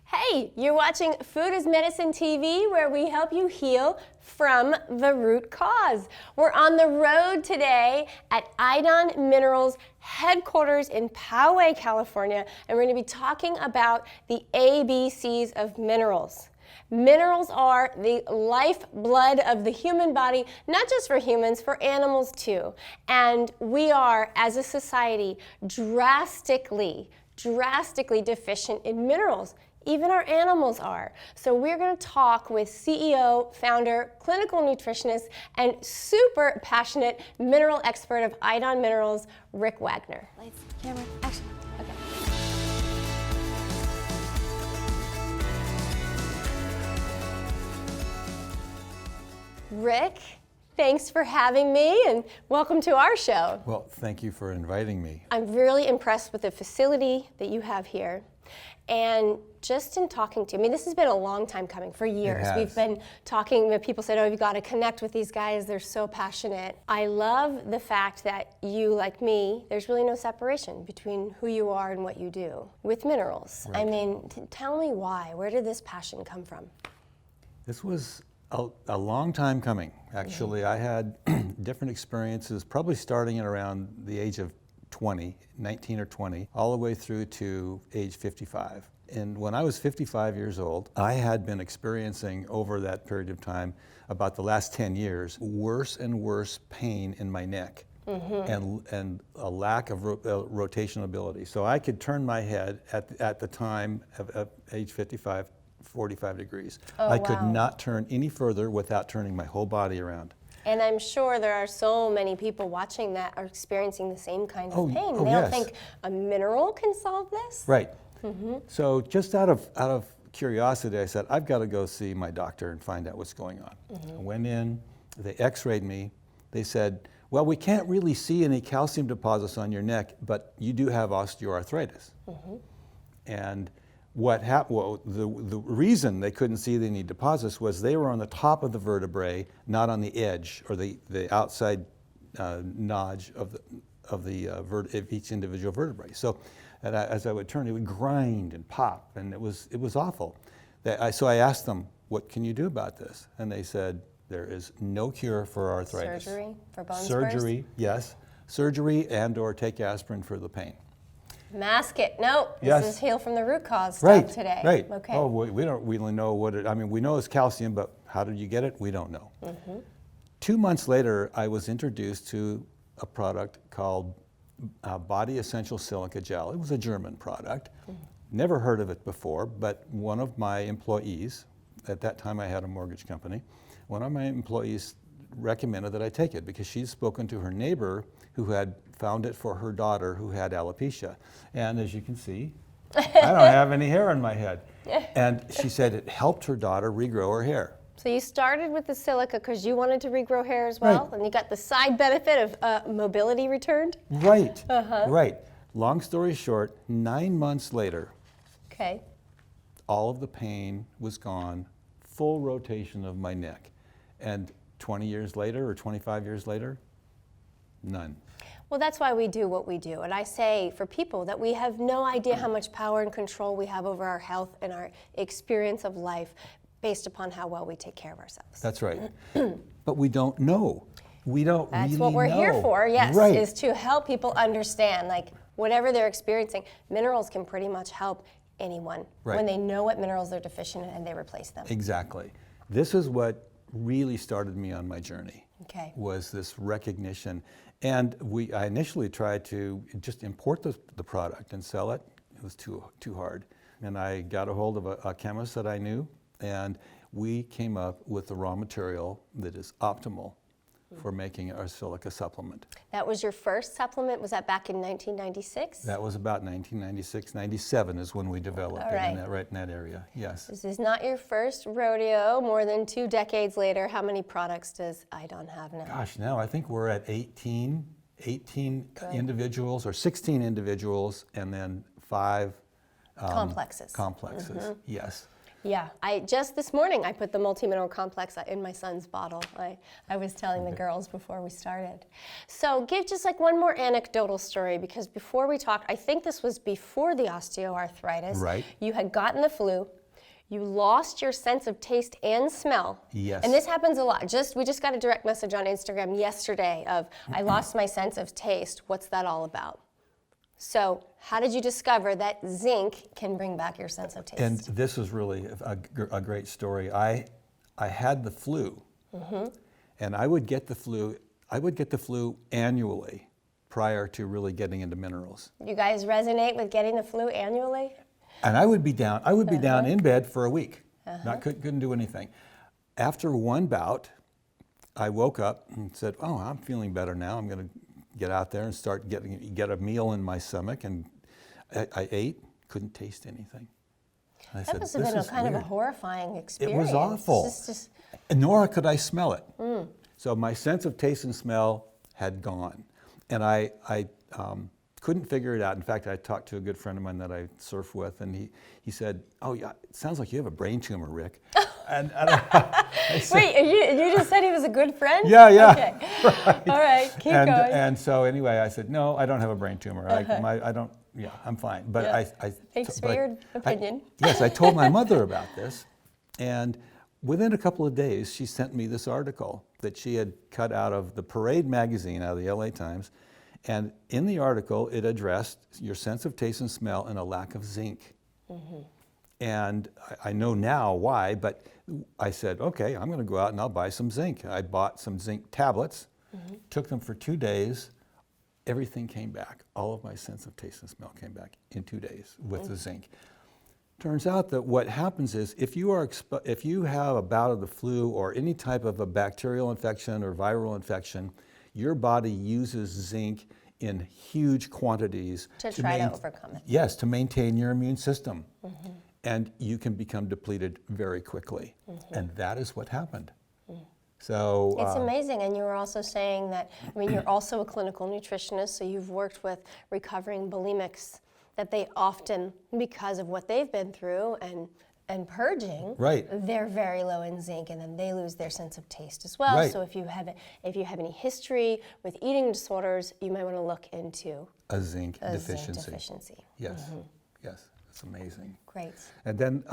Hey, you're watching Food is Medicine TV, where we help you heal from the root cause. We're on the road today at Ion Minerals headquarters in Poway, California, and we're going to be talking about the ABCs of minerals. Minerals are the lifeblood of the human body, not just for humans, for animals too. And we are, as a society, drastically deficient in minerals. Even our animals are. So we're going to talk with CEO, founder, clinical nutritionist, and super passionate mineral expert of Ion Minerals, Rick Wagner. Lights, camera, action. Okay. Rick, thanks for having me and welcome to our show. Well, thank you for inviting me. I'm really impressed with the facility that you have here. And just in talking to you, I mean, this has been a long time coming, for years. We've been talking, people said, oh, you've got to connect with these guys, they're so passionate. I love the fact that you, like me, there's really no separation between who you are and what you do with minerals. Right. I mean, tell me why, where did this passion come from? This was a long time coming, actually. I had different experiences, probably starting at around the age of 19 or 20, all the way through to age 55. And when I was 55 years old, I had been experiencing over that period of time, about the last 10 years, worse and worse pain in my neck. And a lack of rotational ability. So I could turn my head at the time of age 55, 45 degrees. I could not turn any further without turning my whole body around. And I'm sure there are so many people watching that are experiencing the same kind of pain. They don't think a mineral can solve this? Right. So just out of curiosity, I said, I've got to go see my doctor and find out what's going on. I went in, they x-rayed me. They said, well, we can't really see any calcium deposits on your neck, but you do have osteoarthritis. And what happened? Well, the reason they couldn't see any deposits was they were on the top of the vertebrae, not on the edge or the outside notch of each individual vertebrae. So, as I would turn, it would grind and pop, and it was awful. So I asked them, "What can you do about this?" And they said, "There is no cure for arthritis." Surgery for bone spurs? Surgery, yes. Surgery and/or take aspirin for the pain. Mask it. No, this is heal from the root cause stuff today. Right. Okay. Oh, we don't really know what it. I mean, we know it's calcium, but how did you get it? We don't know. 2 months later, I was introduced to a product called Body Essential Silica Gel. It was a German product. Never heard of it before, but one of my employees, at that time I had a mortgage company, one of my employees recommended that I take it because she'd spoken to her neighbor who had found it for her daughter who had alopecia. And as you can see, I don't have any hair on my head. And she said it helped her daughter regrow her hair. So you started with the silica because you wanted to regrow hair as well, and you got the side benefit of mobility returned? Right, right. Long story short, 9 months later, all of the pain was gone, full rotation of my neck. And 20 years later or 25 years later, none. Well, that's why we do what we do. And I say for people that we have no idea how much power and control we have over our health and our experience of life based upon how well we take care of ourselves. That's right. But we don't know. We don't That's really what we're know. here for, yes, Right. is to help people understand, like, whatever they're experiencing, minerals can pretty much help anyone when they know what minerals they're deficient in and they replace them. Exactly. This is what really started me on my journey, was this recognition. And I initially tried to just import the product and sell it. It was too hard. And I got a hold of a chemist that I knew, and we came up with the raw material that is optimal for making our silica supplement. That was your first supplement? Was that back in 1996? That was about 1996, 97 is when we developed it right in that area, yes. This is not your first rodeo. More than 2 decades later, how many products does Ion have now? Gosh, now I think we're at 18 individuals or 16 individuals and then 5 complexes. Yes. Yeah, just this morning I put the multi-mineral complex in my son's bottle. I was telling the girls before we started. So give just like one more anecdotal story, because before we talked, I think this was before the osteoarthritis. Right. You had gotten the flu. You lost your sense of taste and smell. Yes. And this happens a lot. We just got a direct message on Instagram yesterday of, I lost my sense of taste. What's that all about? So how did you discover that zinc can bring back your sense of taste? And this is really a great story. I had the flu, and I would get the flu annually prior to really getting into minerals. You guys resonate with getting the flu annually? And I would be down in bed for a week. Couldn't do anything. After one bout, I woke up and said, "Oh, I'm feeling better now. I'm going to get out there and start get a meal in my stomach." And I ate, couldn't taste anything. And I That said, must have been "This is kind of a weird." horrifying experience. It was awful. Nor could I smell it. So my sense of taste and smell had gone. And I couldn't figure it out. In fact, I talked to a good friend of mine that I surf with, and he said, "Oh yeah, it sounds like you have a brain tumor, Rick." And I said, Wait, you just said he was a good friend? Yeah. Okay. Right. All right, keep going. And so anyway, I said, "No, I don't have a brain tumor. I don't. Yeah, I'm fine." But Yeah. Thanks for your opinion. Yes, I told my mother about this, and within a couple of days, she sent me this article that she had cut out of the Parade magazine, out of the LA Times. And in the article, it addressed your sense of taste and smell and a lack of zinc. And I know now why, but I said, okay, I'm going to go out and I'll buy some zinc. I bought some zinc tablets, took them for 2 days. Everything came back. All of my sense of taste and smell came back in 2 days with the zinc. Turns out that what happens is if you have a bout of the flu or any type of a bacterial infection or viral infection, your body uses zinc in huge quantities to try to overcome it. Yes, to maintain your immune system. And you can become depleted very quickly. And that is what happened. So it's amazing. And you were also saying that, you're also a clinical nutritionist, so you've worked with recovering bulimics, that they often, because of what they've been through and purging, right, they're very low in zinc, and then they lose their sense of taste as well. Right. So if you have any history with eating disorders, you might want to look into a zinc deficiency. Zinc deficiency. Yes, yes, it's amazing. Great. And then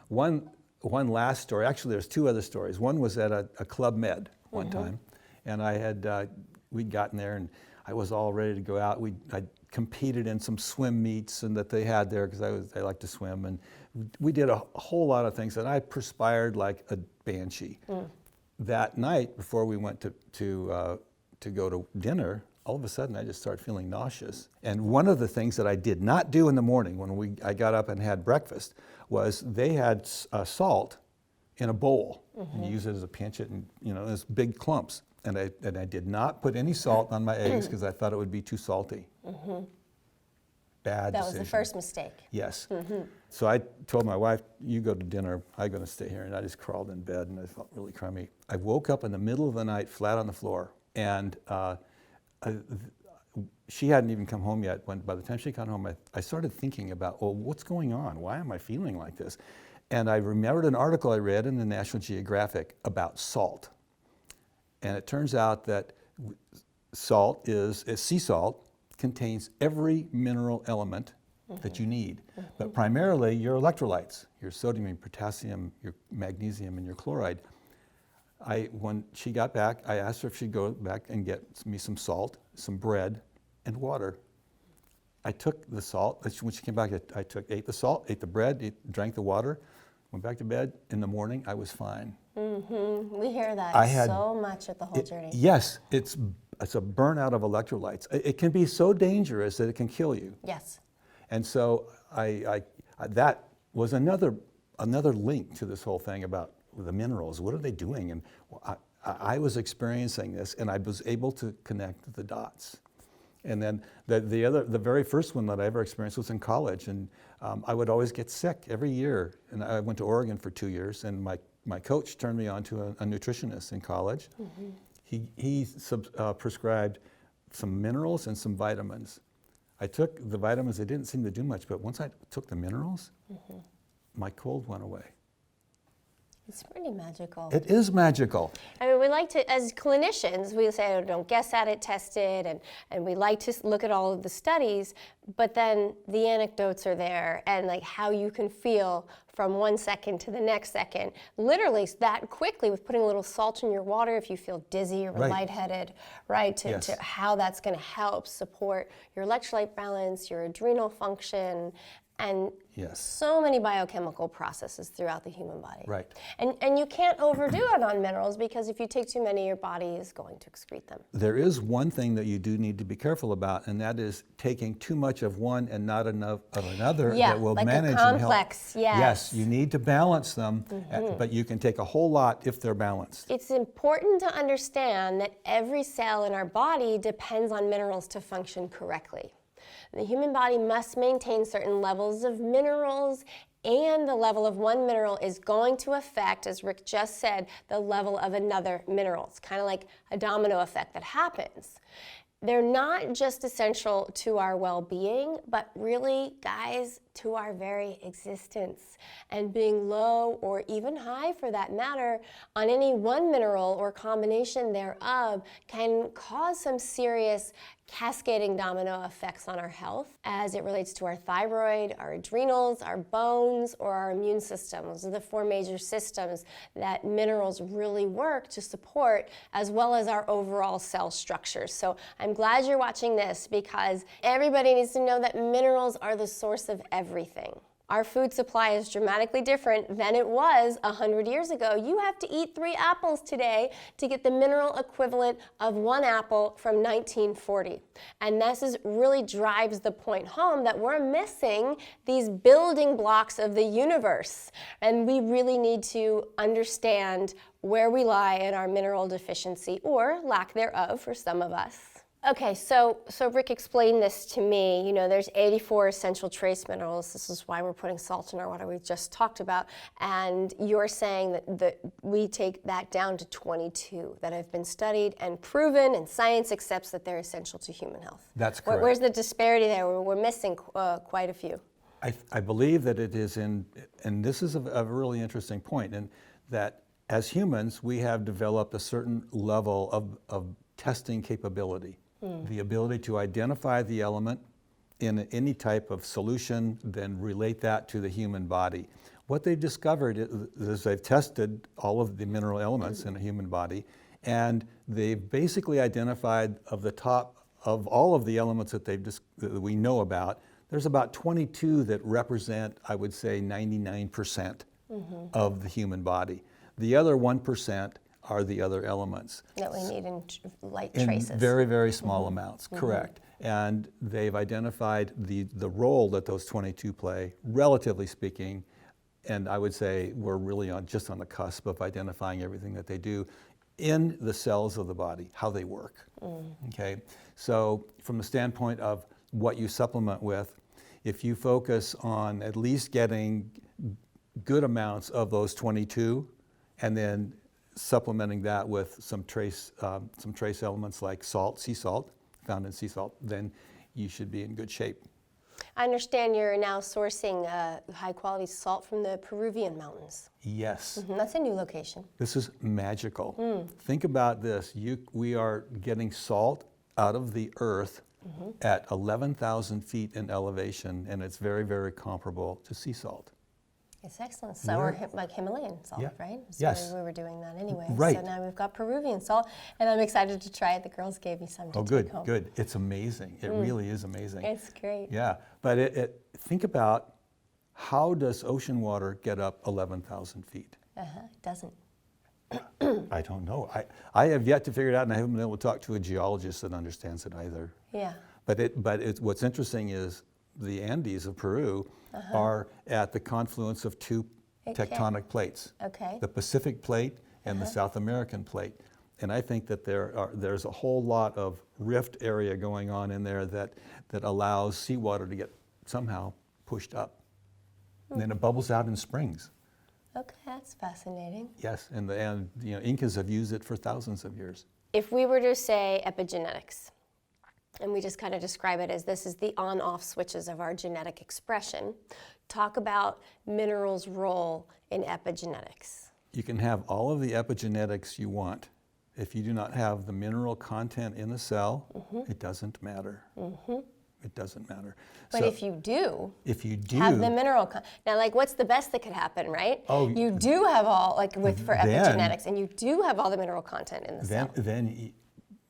one last story. Actually, there's 2 other stories. One was at a Club Med one time, and I had we'd gotten there, and I was all ready to go out. I competed in some swim meets and that they had there because I like to swim, and we did a whole lot of things, and I perspired like a banshee. That night before we went to go to dinner, all of a sudden I just started feeling nauseous. And one of the things that I did not do in the morning when I got up and had breakfast was they had salt in a bowl. And you use it as a pinch it, and there's big clumps. And I did not put any salt on my eggs because I thought it would be too salty. Bad decision. That was the first mistake. Yes. So I told my wife, "You go to dinner, I'm going to stay here." And I just crawled in bed, and I felt really crummy. I woke up in the middle of the night, flat on the floor, and she hadn't even come home yet. By the time she got home, I started thinking about, well, what's going on? Why am I feeling like this? And I remembered an article I read in the National Geographic about salt. And it turns out that sea salt contains every mineral element that you need, but primarily your electrolytes, your sodium, your potassium, your magnesium, and your chloride. When she got back, I asked her if she'd go back and get me some salt, some bread, and water. I took the salt. When she came back, I ate the salt, ate the bread, drank the water, went back to bed. In the morning, I was fine. We hear that so much at the whole journey. Yes, it's a burnout of electrolytes. It can be so dangerous that it can kill you. Yes. And so that was another link to this whole thing about the minerals. What are they doing? And I was experiencing this, and I was able to connect the dots. And then the very first one that I ever experienced was in college, and I would always get sick every year. And I went to Oregon for 2 years, and my coach turned me on to a nutritionist in college. He prescribed some minerals and some vitamins. I took the vitamins; they didn't seem to do much, but once I took the minerals, my cold went away. It's pretty magical. It is magical. I mean, we like to, as clinicians, we say, oh, don't guess at it, test it, and we like to look at all of the studies, but then the anecdotes are there, and like how you can feel from 1 second to the next second, literally that quickly with putting a little salt in your water if you feel dizzy or lightheaded, right? To how that's going to help support your electrolyte balance, your adrenal function, and so many biochemical processes throughout the human body. Right. And you can't overdo it on minerals because if you take too many, your body is going to excrete them. There is one thing that you do need to be careful about, and that is taking too much of one and not enough of another that will like manage a complex, and help. Yes, you need to balance them, but you can take a whole lot if they're balanced. It's important to understand that every cell in our body depends on minerals to function correctly. The human body must maintain certain levels of minerals, and the level of one mineral is going to affect, as Rick just said, the level of another mineral. It's kind of like a domino effect that happens. They're not just essential to our well-being, but really, guys, to our very existence. And being low, or even high for that matter, on any one mineral or combination thereof can cause some serious cascading domino effects on our health as it relates to our thyroid, our adrenals, our bones, or our immune system. Those are the four major systems that minerals really work to support, as well as our overall cell structures. So I'm glad you're watching this because everybody needs to know that minerals are the source of everything. Our food supply is dramatically different than it was 100 years ago. You have to eat 3 apples today to get the mineral equivalent of 1 apple from 1940. And this really drives the point home that we're missing these building blocks of the universe. And we really need to understand where we lie in our mineral deficiency, or lack thereof for some of us. Okay, so Rick explained this to me. You know, there's 84 essential trace minerals. This is why we're putting salt in our water we just talked about. And you're saying that we take that down to 22 that have been studied and proven, and science accepts that they're essential to human health. That's correct. Where's the disparity there? We're missing quite a few. I believe that it is in, and this is a really interesting point, and that as humans, we have developed a certain level of testing capability. The ability to identify the element in any type of solution, then relate that to the human body. What they've discovered is they've tested all of the mineral elements in a human body, and they've basically identified of the top of all of the elements that that we know about, there's about 22 that represent, I would say, 99% of the human body. The other 1% are the other elements. That we need in light in traces. very, very small amounts, correct. And they've identified the role that those 22 play, relatively speaking, and I would say we're really just on the cusp of identifying everything that they do in the cells of the body, how they work, okay? So from the standpoint of what you supplement with, if you focus on at least getting good amounts of those 22, and then supplementing that with some trace elements like salt, sea salt, found in sea salt, then you should be in good shape. I understand you're now sourcing high quality salt from the Peruvian Mountains. Yes. That's a new location. This is magical. Think about this. We are getting salt out of the earth at 11,000 feet in elevation, and it's very, very comparable to sea salt. It's excellent. So we're like Himalayan salt, right? So yes. we were doing that anyway. Right. So now we've got Peruvian salt, and I'm excited to try it. The girls gave me some to take home. Good. It's amazing. It really is amazing. It's great. Yeah, but think about, how does ocean water get up 11,000 feet? It doesn't. I don't know. I have yet to figure it out, and I haven't been able to talk to a geologist that understands it either. Yeah. But what's interesting is the Andes of Peru are at the confluence of 2 tectonic plates. Okay. The Pacific plate and the South American plate. And I think that there's a whole lot of rift area going on in there that allows seawater to get somehow pushed up. And then it bubbles out in springs. Okay, that's fascinating. Yes, and you know, Incas have used it for thousands of years. If we were to say epigenetics, and we just kind of describe it as this is the on-off switches of our genetic expression, talk about minerals' role in epigenetics. You can have all of the epigenetics you want. If you do not have the mineral content in the cell, it doesn't matter. It doesn't matter. But So if you do have the mineral now, like, what's the best that could happen, right? Oh, you do have all, like, for then- epigenetics, and you do have all the mineral content in the cell. then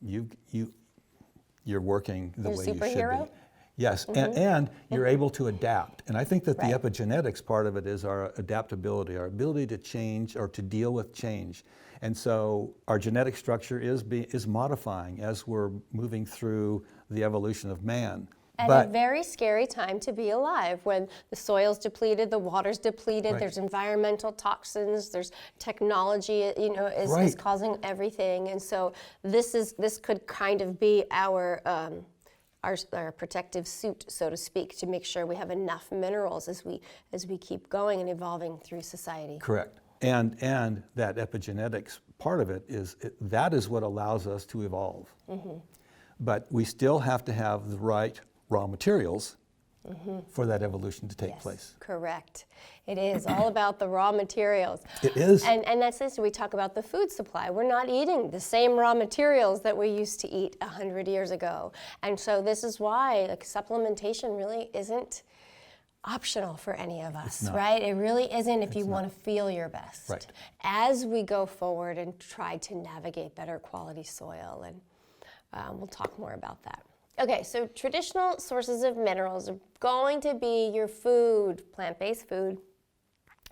you're working the You're a way you should superhero? be. Yes, and you're able to adapt. And I think that the Right. epigenetics part of it is our adaptability, our ability to change or to deal with change. And so our genetic structure is modifying as we're moving through the evolution of man. At a very scary time to be alive, when the soil's depleted, the water's depleted, Right. there's environmental toxins, there's technology, is Right. causing everything. And so this could kind of be our protective suit, so to speak, to make sure we have enough minerals as we keep going and evolving through society. Correct. And that epigenetics part of it that is what allows us to evolve. But we still have to have the right raw materials for that evolution to take place. Correct. It is all about the raw materials. It is. And that's this, we talk about the food supply. We're not eating the same raw materials that we used to eat 100 years ago. And so this is why, like, supplementation really isn't optional for any of us, right? It really isn't if you want to feel your best. Right. As we go forward and try to navigate better quality soil, and we'll talk more about that. Okay, so traditional sources of minerals are going to be your food, plant-based food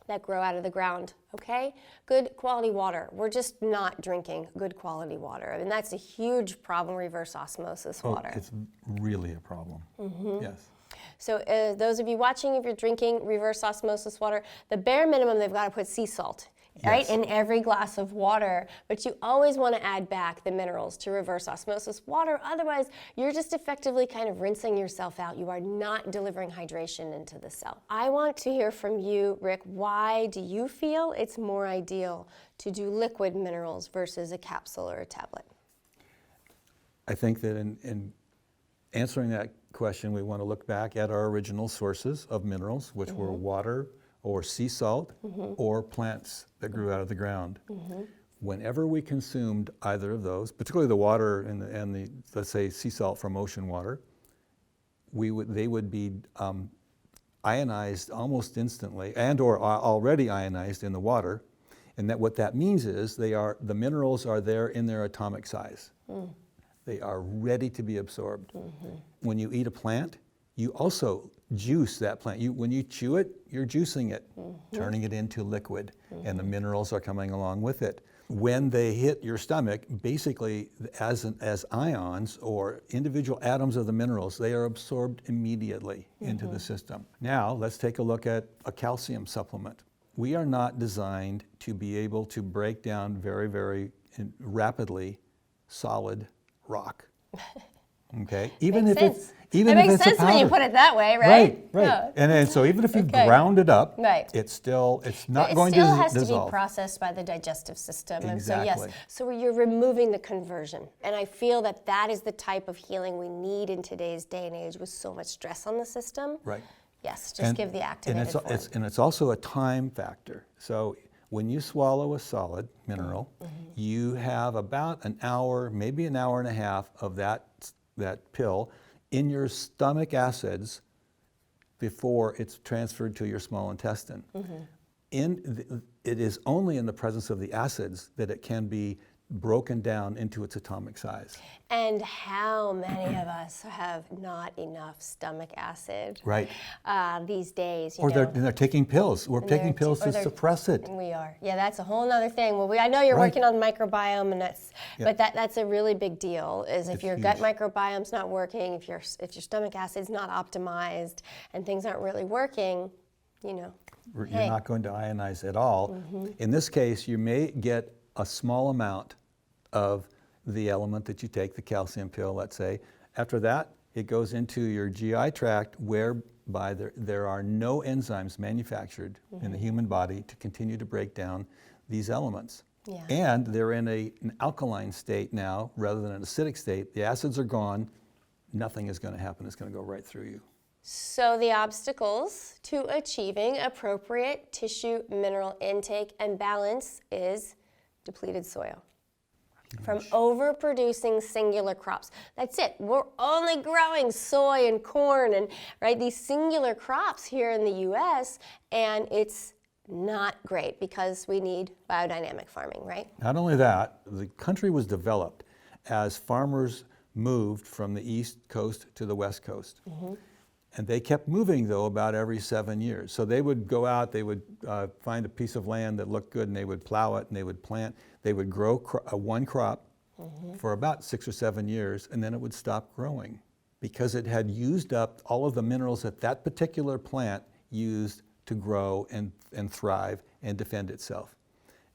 that grow out of the ground, okay? Good quality water. We're just not drinking good quality water. And that's a huge problem, reverse osmosis water. It's really a problem. Yes. So those of you watching, if you're drinking reverse osmosis water, the bare minimum, they've got to put sea salt, right, Yes. in every glass of water. But you always want to add back the minerals to reverse osmosis water. Otherwise, you're just effectively kind of rinsing yourself out. You are not delivering hydration into the cell. I want to hear from you, Rick. Why do you feel it's more ideal to do liquid minerals versus a capsule or a tablet? I think that in answering that question, we want to look back at our original sources of minerals, which were water or sea salt or plants that grew out of the ground. Whenever we consumed either of those, particularly the water and the let's say sea salt from ocean water, they would be ionized almost instantly, and or already ionized in the water. And what that means is the minerals are there in their atomic size. They are ready to be absorbed. When you eat a plant, you also juice that plant. When you chew it, you're juicing it, turning it into liquid, and the minerals are coming along with it. When they hit your stomach, basically as ions or individual atoms of the minerals, they are absorbed immediately into the system. Now, let's take a look at a calcium supplement. We are not designed to be able to break down very, very rapidly solid rock. Okay, even if it's it makes sense when you put it that way, right? Right. Yeah. And so even if you ground it up, Right. it's not It going to still has to dissolve. be processed by the digestive system. And so, Exactly. yes, so you're removing the conversion. And I feel that is the type of healing we need in today's day and age with so much stress on the system. Right. Yes, just give the activated form. And it's also a time factor. So when you swallow a solid mineral, you have about an hour, maybe an hour and a half of that pill in your stomach acids before it's transferred to your small intestine. It is only in the presence of the acids that it can be broken down into its atomic size. And how many of us have not enough stomach acid Right. These days? Or they're taking pills. We're taking pills to suppress it. We are. Yeah, that's a whole other thing. Well, I know you're Right. working on microbiome, and but that's a really big deal. Is if It's your gut huge. microbiome's not working, if your stomach acid's not optimized, and things aren't really working, You're hey. not going to ionize at all. In this case, you may get a small amount of the element that you take, the calcium pill, let's say. After that, it goes into your GI tract, whereby there are no enzymes manufactured in the human body to continue to break down these elements. Yeah. And they're in an alkaline state now rather than an acidic state. The acids are gone, nothing is going to happen. It's going to go right through you. So the obstacles to achieving appropriate tissue mineral intake and balance is depleted soil. From overproducing singular crops. That's it. We're only growing soy and corn and these singular crops here in the US, and it's not great because we need biodynamic farming, right? Not only that, the country was developed as farmers moved from the East Coast to the West Coast. And they kept moving, though, about every 7 years. So they would go out, they would find a piece of land that looked good, and they would plow it, and they would plant. They would grow one crop for about 6 or 7 years, and then it would stop growing because it had used up all of the minerals that that particular plant used to grow and thrive and defend itself.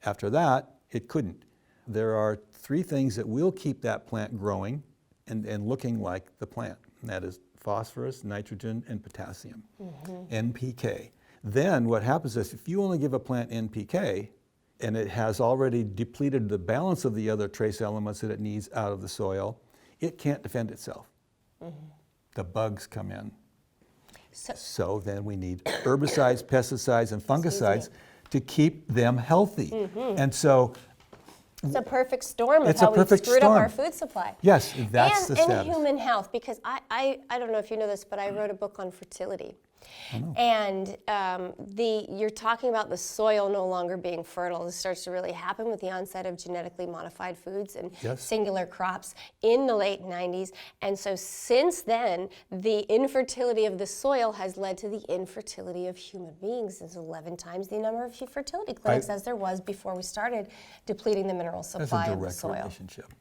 After that, it couldn't. There are 3 things that will keep that plant growing and looking like the plant, and that is phosphorus, nitrogen, and potassium, NPK. Then what happens is if you only give a plant NPK and it has already depleted the balance of the other trace elements that it needs out of the soil, it can't defend itself. The bugs come in. So then we need herbicides, pesticides, and fungicides to keep them healthy. And so it's a perfect storm of how we screwed up our food supply. Yes, that's the status. And human health, because I don't know if you know this, but I wrote a book on fertility. And you're talking about the soil no longer being fertile. This starts to really happen with the onset of genetically modified foods and singular crops in the late 90s. And so since then, the infertility of the soil has led to the infertility of human beings. There's 11 times the number of fertility clinics as there was before we started depleting the mineral supply of the soil. That's a direct relationship.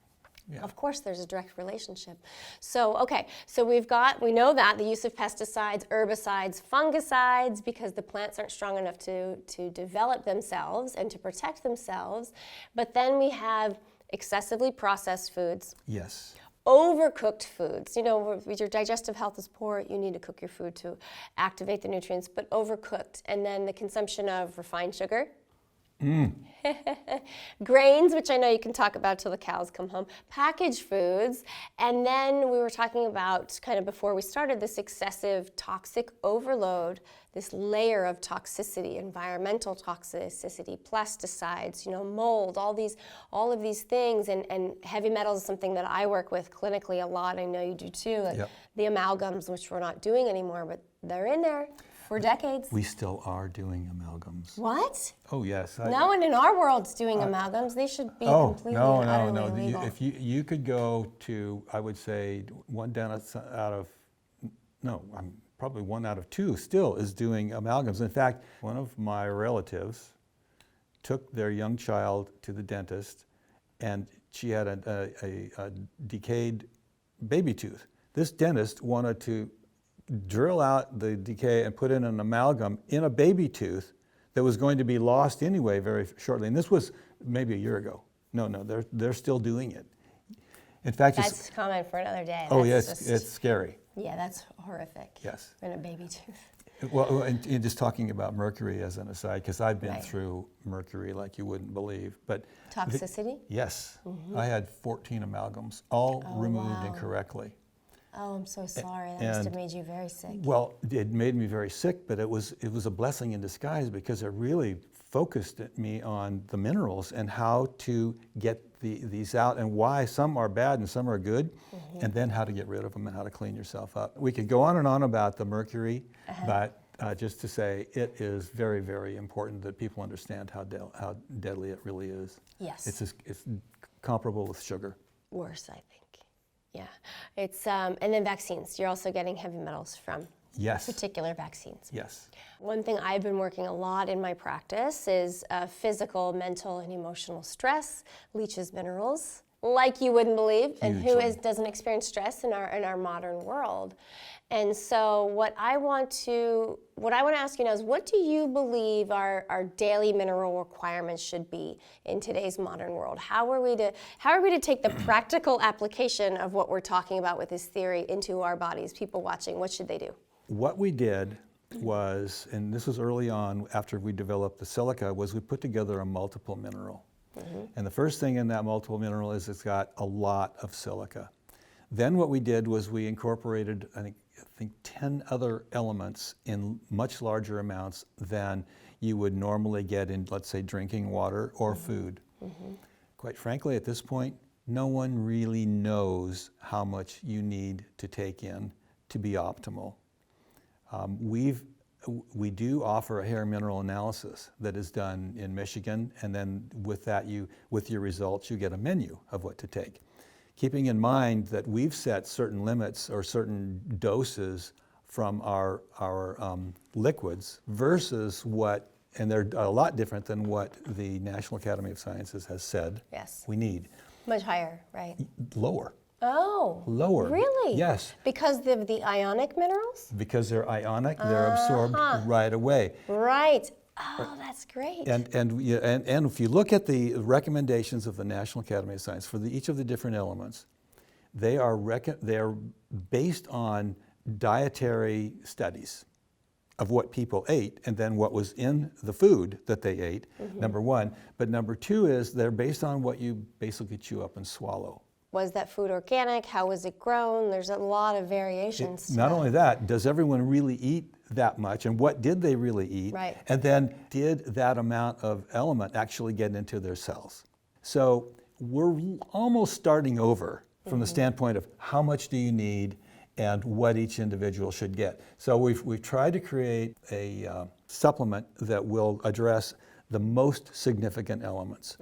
Yeah. Of course, there's a direct relationship. So, okay, so we know that the use of pesticides, herbicides, fungicides, because the plants aren't strong enough to develop themselves and to protect themselves. But then we have excessively processed foods. Yes. Overcooked foods. You know, if your digestive health is poor, you need to cook your food to activate the nutrients, but overcooked. And then the consumption of refined sugar. Grains, which I know you can talk about till the cows come home, packaged foods, and then we were talking about, kind of before we started, this excessive toxic overload, this layer of toxicity, environmental toxicity, pesticides, mold, all of these things, and heavy metals is something that I work with clinically a lot. I know you do too. The amalgams, which we're not doing anymore, but they're in there. For decades. We still are doing amalgams. What? Oh, yes. No one in our world's doing amalgams. They should be completely utterly illegal. If you could go to, I would say, probably 1 out of 2 still is doing amalgams. In fact, one of my relatives took their young child to the dentist, and she had a decayed baby tooth. This dentist wanted to drill out the decay and put in an amalgam in a baby tooth that was going to be lost anyway very shortly. And this was maybe a year ago. No, they're still doing it. In fact, that's comment for another day. Oh, yes, it's scary. Yeah, that's horrific. Yes. In a baby tooth. Well, and just talking about mercury as an aside, because I've been through mercury like you wouldn't believe. But toxicity? Yes. I had 14 amalgams, all removed incorrectly. Oh, I'm so sorry. That must have made you very sick. Well, it made me very sick, but it was a blessing in disguise because it really focused me on the minerals and how to get these out and why some are bad and some are good, and then how to get rid of them and how to clean yourself up. We could go on and on about the mercury, but just to say it is very, very important that people understand how deadly it really is. Yes. It's comparable with sugar. Worse, I think. Yeah, it's and then vaccines. You're also getting heavy metals from particular vaccines. Yes. One thing I've been working a lot in my practice is physical, mental, and emotional stress leaches minerals, like you wouldn't believe, and who doesn't experience stress in our modern world. And so what I want to ask you now is, what do you believe our daily mineral requirements should be in today's modern world? How are we to take the practical application of what we're talking about with this theory into our bodies? People watching, what should they do? What we did was, and this was early on after we developed the silica, was we put together a multiple mineral. And the first thing in that multiple mineral is it's got a lot of silica. Then what we did was we incorporated, I think, think 10 other elements in much larger amounts than you would normally get in, let's say, drinking water or food. Quite frankly, at this point, no one really knows how much you need to take in to be optimal. We do offer a hair mineral analysis that is done in Michigan, and then with that, with your results, you get a menu of what to take. Keeping in mind that we've set certain limits or certain doses from our liquids versus what, and they're a lot different than what the National Academy of Sciences has said we need. Much higher, right? Lower. Oh. Lower. Really? Yes. Because of the ionic minerals? Because they're ionic, they're absorbed right away. Right. Oh, that's great. And if you look at the recommendations of the National Academy of Science for each of the different elements, they are based on dietary studies of what people ate and then what was in the food that they ate, number one. But number two is they're based on what you basically chew up and swallow. Was that food organic? How was it grown? There's a lot of variations. Not only that, does everyone really eat that much, and what did they really eat? Right. And then did that amount of element actually get into their cells? So we're almost starting over from the standpoint of how much do you need and what each individual should get. So we've tried to create a supplement that will address the most significant elements.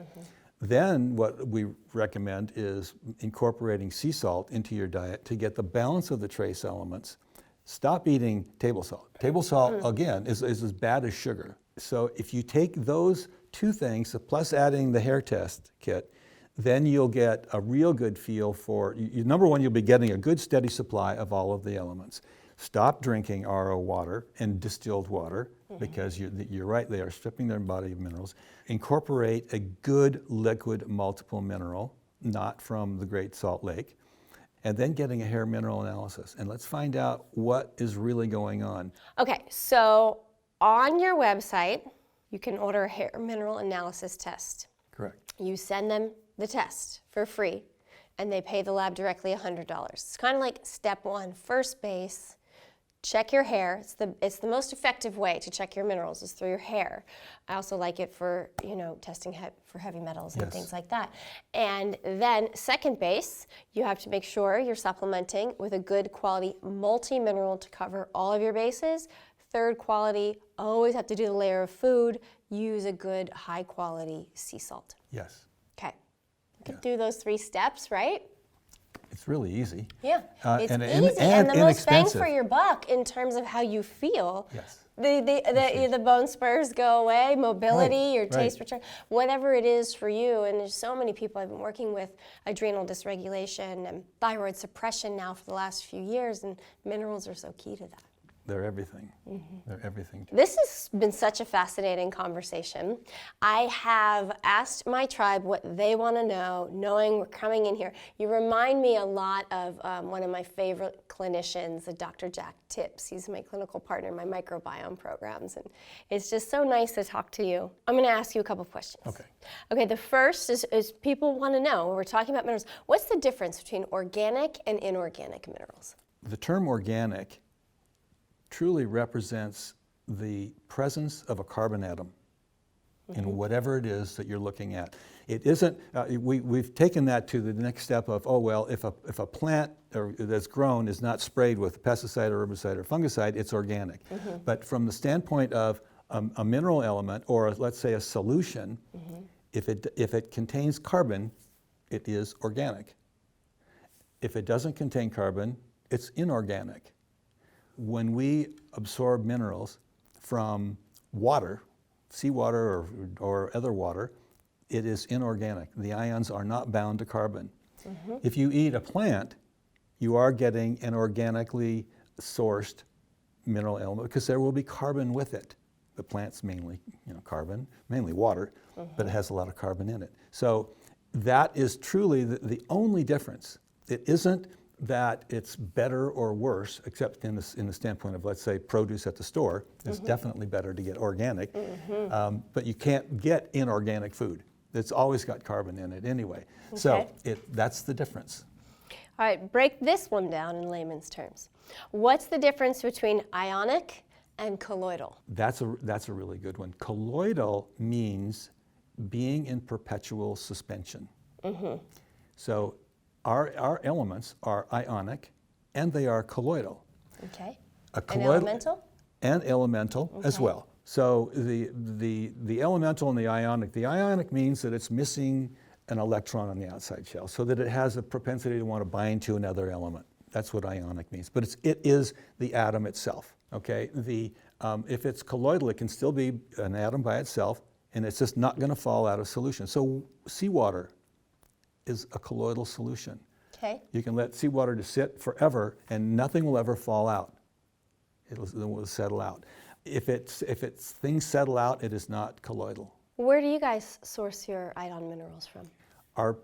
Then what we recommend is incorporating sea salt into your diet to get the balance of the trace elements. Stop eating table salt. Table salt, again, is as bad as sugar. So if you take those two things, plus adding the hair test kit, then you'll get a real good feel for, number one, you'll be getting a good steady supply of all of the elements. Stop drinking RO water and distilled water, because you're right, they are stripping their body of minerals. Incorporate a good liquid multiple mineral, not from the Great Salt Lake, and then getting a hair mineral analysis. And let's find out what is really going on. Okay, so on your website, you can order a hair mineral analysis test. Correct. You send them the test for free, and they pay the lab directly $100. It's kind of like step one, first base. Check your hair. It's the most effective way to check your minerals is through your hair. I also like it for, testing for heavy metals and things like that. And then second base, you have to make sure you're supplementing with a good quality multi-mineral to cover all of your bases. Third quality, always have to do the layer of food. Use a good high quality sea salt. Yes. Okay. You can do those 3 steps, right? It's really easy. Yeah, it's and easy and the most bang inexpensive for your buck in terms of how you feel. Yes. The bone spurs go away, mobility, Right, your taste right. return, whatever it is for you. And there's so many people I've been working with adrenal dysregulation and thyroid suppression now for the last few years, and minerals are so key to that. They're everything. They're everything. This has been such a fascinating conversation. I have asked my tribe what they want to know, knowing we're coming in here. You remind me a lot of one of my favorite clinicians, Dr. Jack Tips. He's my clinical partner in my microbiome programs, and it's just so nice to talk to you. I'm going to ask you a couple of questions. Okay. Okay, the first is people want to know, when we're talking about minerals, what's the difference between organic and inorganic minerals? The term organic truly represents the presence of a carbon atom in whatever it is that you're looking at. It isn't, we've taken that to the next step of, if a plant that's grown is not sprayed with pesticide or herbicide or fungicide, it's organic. But from the standpoint of a mineral element, or let's say a solution, if it contains carbon, it is organic. If it doesn't contain carbon, it's inorganic. When we absorb minerals from water, seawater or other water, it is inorganic. The ions are not bound to carbon. If you eat a plant, you are getting an organically sourced mineral element because there will be carbon with it. The plant's mainly carbon, mainly water, but it has a lot of carbon in it. So that is truly the only difference. It isn't that it's better or worse, except in the standpoint of, let's say, produce at the store. It's definitely better to get organic, but you can't get inorganic food. It's always got carbon in it anyway. Okay. So that's the difference. All right, break this one down in layman's terms. What's the difference between ionic and colloidal? That's a really good one. Colloidal means being in perpetual suspension. So our elements are ionic and they are colloidal. Okay. And elemental? And elemental as well. So the elemental and the ionic means that it's missing an electron on the outside shell so that it has a propensity to want to bind to another element. That's what ionic means. But it is the atom itself, okay? If it's colloidal, it can still be an atom by itself, and it's just not going to fall out of solution. So seawater is a colloidal solution. Okay. You can let seawater just sit forever, and nothing will ever fall out. It will settle out. If things settle out, it is not colloidal. Where do you guys source your iodine minerals from? Our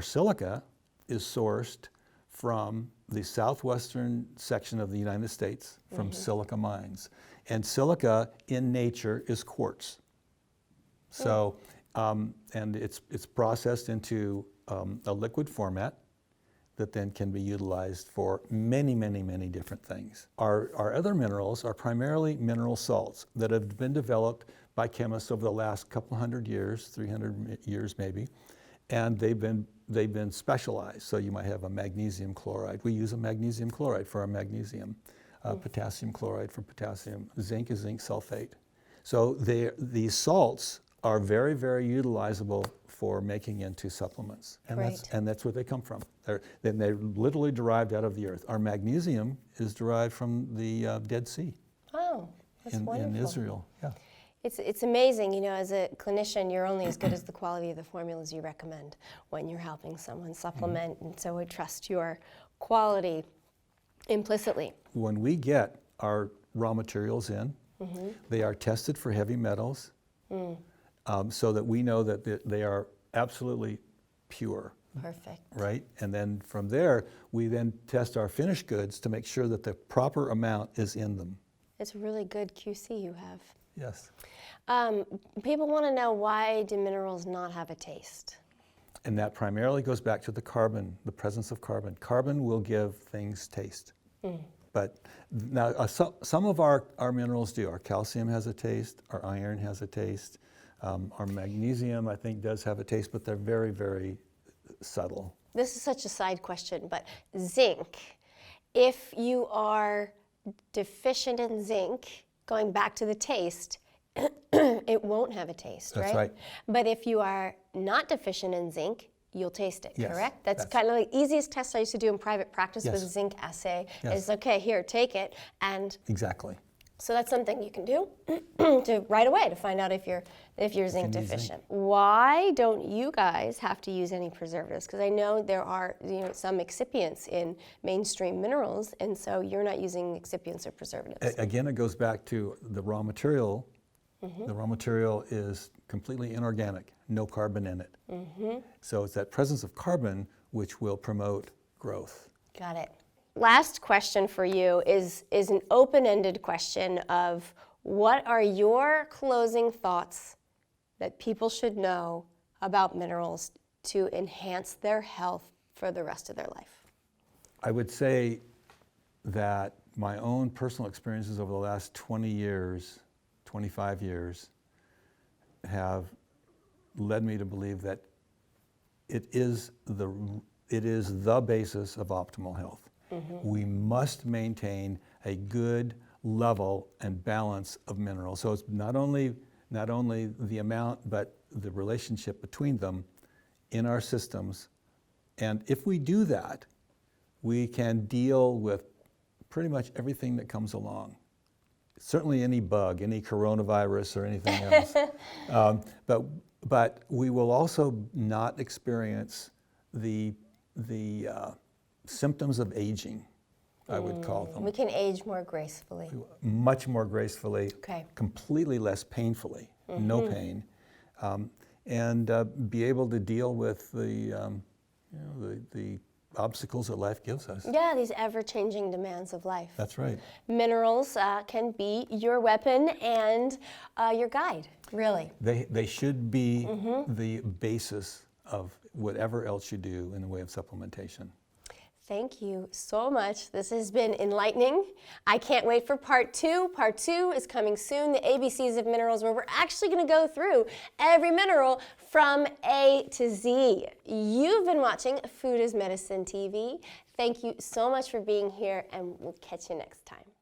silica is sourced from the southwestern section of the United States, from silica mines. And silica in nature is quartz. So, and it's processed into a liquid format that then can be utilized for many, many, many different things. Our other minerals are primarily mineral salts that have been developed by chemists over the last couple hundred years, 300 years maybe, and they've been specialized. So you might have a magnesium chloride. We use a magnesium chloride for our magnesium, potassium chloride for potassium, zinc is zinc sulfate. So these salts are very, very utilizable for making into supplements, and that's where they come from. They're literally derived out of the earth. Our magnesium is derived from the Dead Sea. Oh, that's wonderful. In Israel, yeah. It's amazing, you know, as a clinician, you're only as good as the quality of the formulas you recommend when you're helping someone supplement, and so I trust your quality implicitly. When we get our raw materials in, they are tested for heavy metals so that we know that they are absolutely pure. Perfect. Right? And then from there, we then test our finished goods to make sure that the proper amount is in them. It's really good QC you have. Yes. People want to know, why do minerals not have a taste? And that primarily goes back to the carbon, the presence of carbon. Carbon will give things taste. But now some of our minerals do. Our calcium has a taste, our iron has a taste, our magnesium I think does have a taste, but they're very, very subtle. This is such a side question, but zinc, if you are deficient in zinc, going back to the taste, it won't have a taste, That's right. But if you are not deficient in zinc, you'll taste it, Yes, correct? That's kind of the easiest test I used to do in private practice Yes. with a zinc assay. Yes. Is, okay, here, take it. And Exactly. so that's something you can do to right away to find out if you're zinc deficient. Why don't you guys have to use any preservatives? Because I know there are some excipients in mainstream minerals, and so you're not using excipients or preservatives. Again, it goes back to the raw material. The raw material is completely inorganic, no carbon in it. So it's that presence of carbon which will promote growth. Got it. Last question for you is an open-ended question of, what are your closing thoughts that people should know about minerals to enhance their health for the rest of their life? I would say that my own personal experiences over the last 20 years, 25 years, have led me to believe that it is the basis of optimal health. We must maintain a good level and balance of minerals. So it's not only the amount, but the relationship between them in our systems. And if we do that, we can deal with pretty much everything that comes along. Certainly any bug, any coronavirus or anything else. But we will also not experience the symptoms of aging, I would call them. We can age more gracefully. Much more gracefully, completely less painfully, no pain, and be able to deal with the obstacles that life gives us. Yeah, these ever-changing demands of life. That's right. Minerals can be your weapon and your guide, really. They should be the basis of whatever else you do in the way of supplementation. Thank you so much. This has been enlightening. I can't wait for part 2. Part 2 is coming soon, the ABCs of minerals, where we're actually going to go through every mineral from A to Z. You've been watching Food is Medicine TV. Thank you so much for being here, and we'll catch you next time.